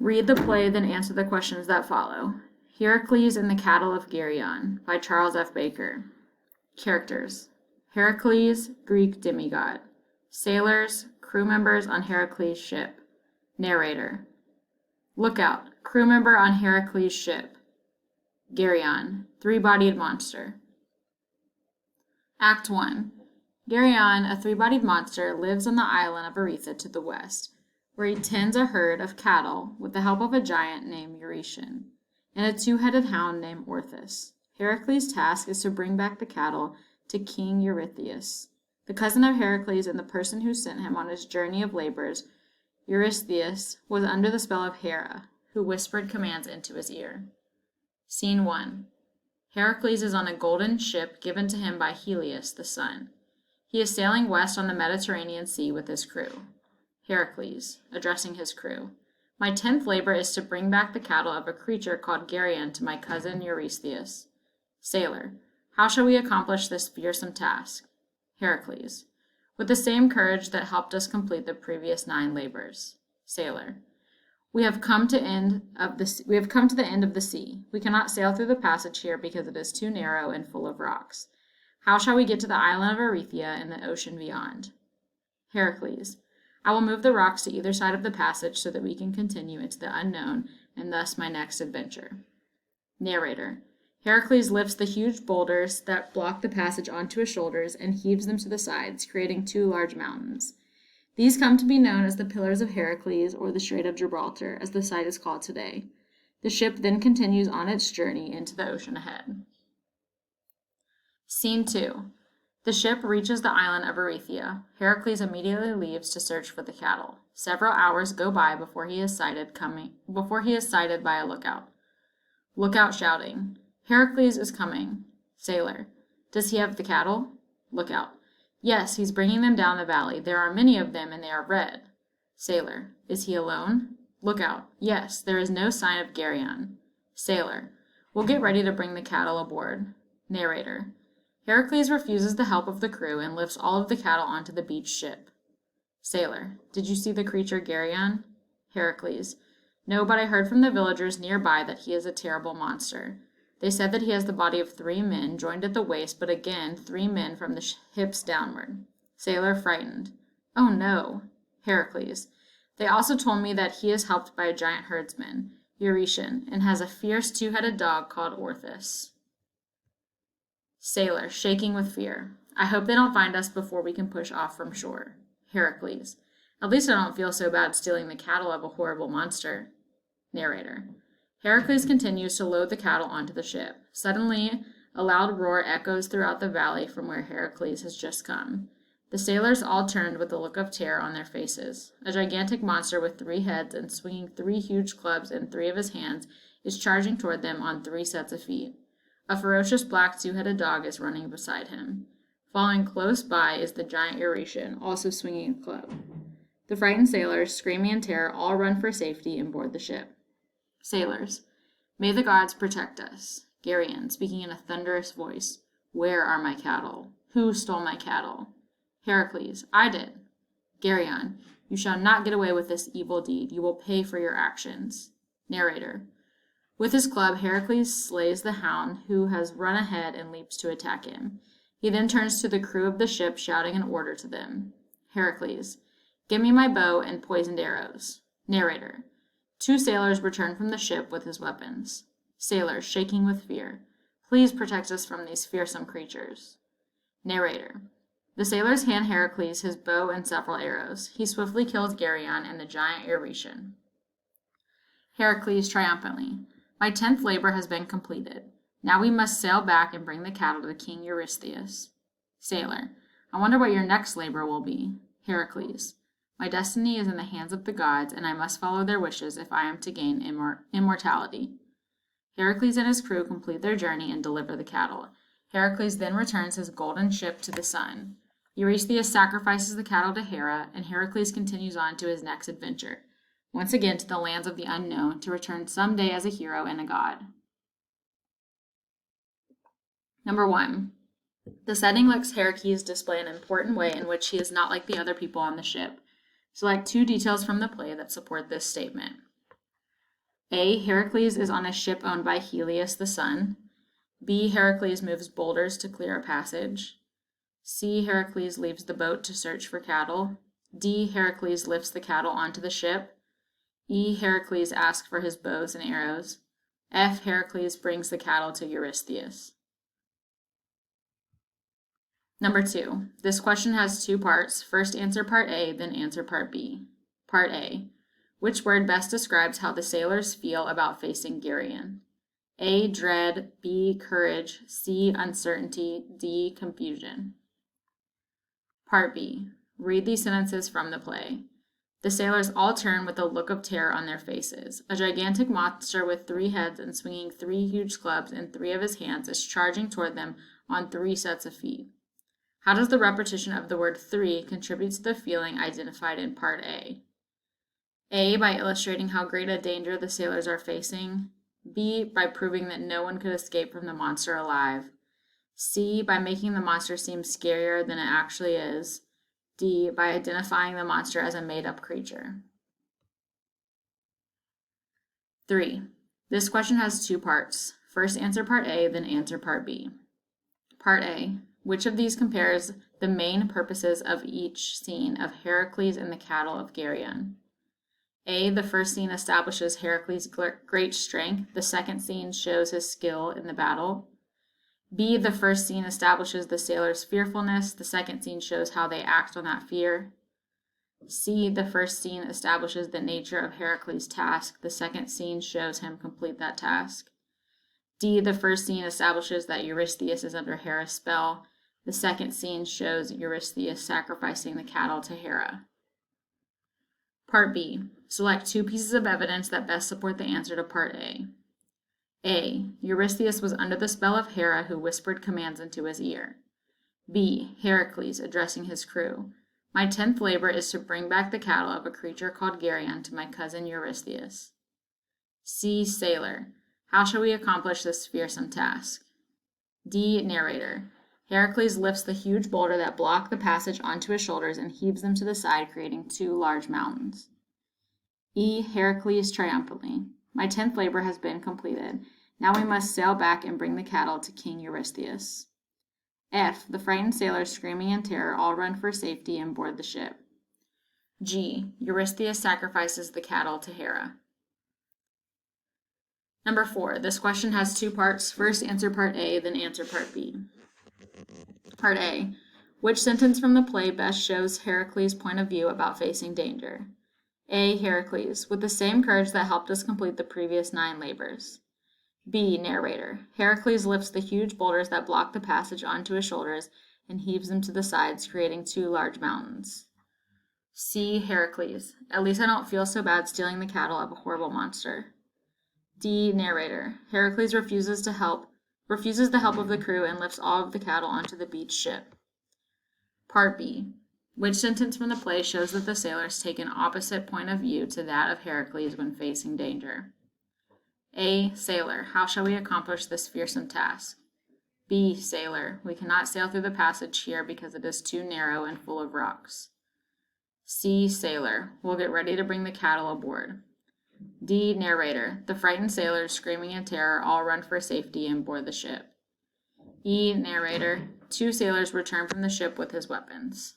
Read the play, then answer the questions that follow. Heracles and the Cattle of Geryon by Charles F. Baker. Characters: Heracles, Greek demigod. Sailors, crew members on Heracles' ship. Narrator: Lookout, crew member on Heracles' ship. Geryon, three-bodied monster. Act 1. Geryon, a three-bodied monster, lives on the island of Aretha to the west, where he tends a herd of cattle with the help of a giant named Eurytion and a two-headed hound named Orthus. Heracles' task is to bring back the cattle to King Eurystheus, the cousin of Heracles and the person who sent him on his journey of labors. Eurystheus was under the spell of Hera, who whispered commands into his ear. Scene 1. Heracles is on a golden ship given to him by Helios, the sun. He is sailing west on the Mediterranean Sea with his crew. Heracles, addressing his crew: My 10th labor is to bring back the cattle of a creature called Geryon to my cousin Eurystheus. Sailor: How shall we accomplish this fearsome task? Heracles: With the same courage that helped us complete the previous 9 labors. Sailor: We have come to the end of the sea. We cannot sail through the passage here because it is too narrow and full of rocks. How shall we get to the island of Erythea and the ocean beyond? Heracles: I will move the rocks to either side of the passage so that we can continue into the unknown and thus my next adventure. Narrator: Heracles lifts the huge boulders that block the passage onto his shoulders and heaves them to the sides, creating 2 large mountains. These come to be known as the Pillars of Heracles, or the Strait of Gibraltar, as the site is called today. The ship then continues on its journey into the ocean ahead. Scene 2. The ship reaches the island of Erythea. Heracles immediately leaves to search for the cattle. Several hours go by before he is sighted by a lookout. Lookout shouting: Heracles is coming. Sailor: Does he have the cattle? Lookout: Yes, he's bringing them down the valley. There are many of them, and they are red. Sailor: Is he alone? Lookout: Yes, there is no sign of Geryon. Sailor: We'll get ready to bring the cattle aboard. Narrator: Heracles refuses the help of the crew and lifts all of the cattle onto the beached ship. Sailor: Did you see the creature Geryon? Heracles: No, but I heard from the villagers nearby that he is a terrible monster. They said that he has the body of 3 men, joined at the waist, but again 3 men from the hips downward. Sailor, frightened: Oh no. Heracles: They also told me that he is helped by a giant herdsman, Eurytion, and has a fierce 2-headed dog called Orthus. Sailor, shaking with fear: I hope they don't find us before we can push off from shore. Heracles: At least I don't feel so bad stealing the cattle of a horrible monster. Narrator: Heracles continues to load the cattle onto the ship. Suddenly, a loud roar echoes throughout the valley from where Heracles has just come. The sailors all turned with a look of terror on their faces. A gigantic monster with 3 heads and swinging 3 huge clubs in 3 of his hands is charging toward them on 3 sets of feet. A ferocious black 2-headed dog is running beside him. Following close by is the giant Eurytion, also swinging a club. The frightened sailors, screaming in terror, all run for safety and board the ship. Sailors: May the gods protect us. Geryon, speaking in a thunderous voice: Where are my cattle? Who stole my cattle? Heracles: I did. Geryon: You shall not get away with this evil deed. You will pay for your actions. Narrator: With his club, Heracles slays the hound who has run ahead and leaps to attack him. He then turns to the crew of the ship, shouting an order to them. Heracles: Give me my bow and poisoned arrows. Narrator: 2 sailors return from the ship with his weapons. Sailor, shaking with fear: Please protect us from these fearsome creatures. Narrator: The sailors hand Heracles his bow and several arrows. He swiftly kills Geryon and the giant Eurytion. Heracles triumphantly: My 10th labor has been completed. Now we must sail back and bring the cattle to King Eurystheus. Sailor: I wonder what your next labor will be. Heracles: My destiny is in the hands of the gods, and I must follow their wishes if I am to gain immortality. Heracles and his crew complete their journey and deliver the cattle. Heracles then returns his golden ship to the sun. Eurystheus sacrifices the cattle to Hera, and Heracles continues on to his next adventure, once again to the lands of the unknown, to return someday as a hero and a god. Number 1. The setting lets Heracles display an important way in which he is not like the other people on the ship. Select 2 details from the play that support this statement. A. Heracles is on a ship owned by Helios the sun. B. Heracles moves boulders to clear a passage. C. Heracles leaves the boat to search for cattle. D. Heracles lifts the cattle onto the ship. E. Heracles asks for his bows and arrows. F. Heracles brings the cattle to Eurystheus. Number 2. This question has 2 parts. First answer part A, then answer part B. Part A. Which word best describes how the sailors feel about facing Geryon? A. Dread. B. Courage. C. Uncertainty. D. Confusion. Part B. Read these sentences from the play. The sailors all turn with a look of terror on their faces. A gigantic monster with 3 heads and swinging 3 huge clubs in 3 of his hands is charging toward them on 3 sets of feet. How does the repetition of the word 3 contribute to the feeling identified in Part A? A. By illustrating how great a danger the sailors are facing. B. By proving that no one could escape from the monster alive. C. By making the monster seem scarier than it actually is. D. By identifying the monster as a made-up creature. 3. This question has 2 parts. First answer part A, then answer part B. Part A. Which of these compares the main purposes of each scene of Heracles and the cattle of Geryon? A. The first scene establishes Heracles' great strength. The second scene shows his skill in the battle. B. The first scene establishes the sailors' fearfulness. The second scene shows how they act on that fear. C. The first scene establishes the nature of Heracles' task. The second scene shows him complete that task. D. The first scene establishes that Eurystheus is under Hera's spell. The second scene shows Eurystheus sacrificing the cattle to Hera. Part B. Select 2 pieces of evidence that best support the answer to Part A. A. Eurystheus was under the spell of Hera, who whispered commands into his ear. B. Heracles addressing his crew. My 10th labor is to bring back the cattle of a creature called Geryon to my cousin Eurystheus. C. Sailor. How shall we accomplish this fearsome task? D. Narrator. Heracles lifts the huge boulder that blocked the passage onto his shoulders and heaves them to the side, creating 2 large mountains. E. Heracles triumphantly. My 10th labor has been completed. Now we must sail back and bring the cattle to King Eurystheus. F. The frightened sailors, screaming in terror, all run for safety and board the ship. G. Eurystheus sacrifices the cattle to Hera. Number 4. This question has 2 parts. First answer part A, then answer part B. Part A. Which sentence from the play best shows Heracles' point of view about facing danger? A. Heracles, with the same courage that helped us complete the previous 9 labors. B. Narrator. Heracles lifts the huge boulders that block the passage onto his shoulders and heaves them to the sides, creating 2 large mountains. C. Heracles. At least I don't feel so bad stealing the cattle of a horrible monster. D. Narrator. Heracles refuses the help of the crew and lifts all of the cattle onto the beached ship. Part B. Which sentence from the play shows that the sailors take an opposite point of view to that of Heracles when facing danger? A. Sailor. How shall we accomplish this fearsome task? B. Sailor. We cannot sail through the passage here because it is too narrow and full of rocks. C. Sailor. We'll get ready to bring the cattle aboard. D. Narrator. The frightened sailors, screaming in terror, all run for safety and board the ship. E. Narrator. 2 sailors return from the ship with his weapons.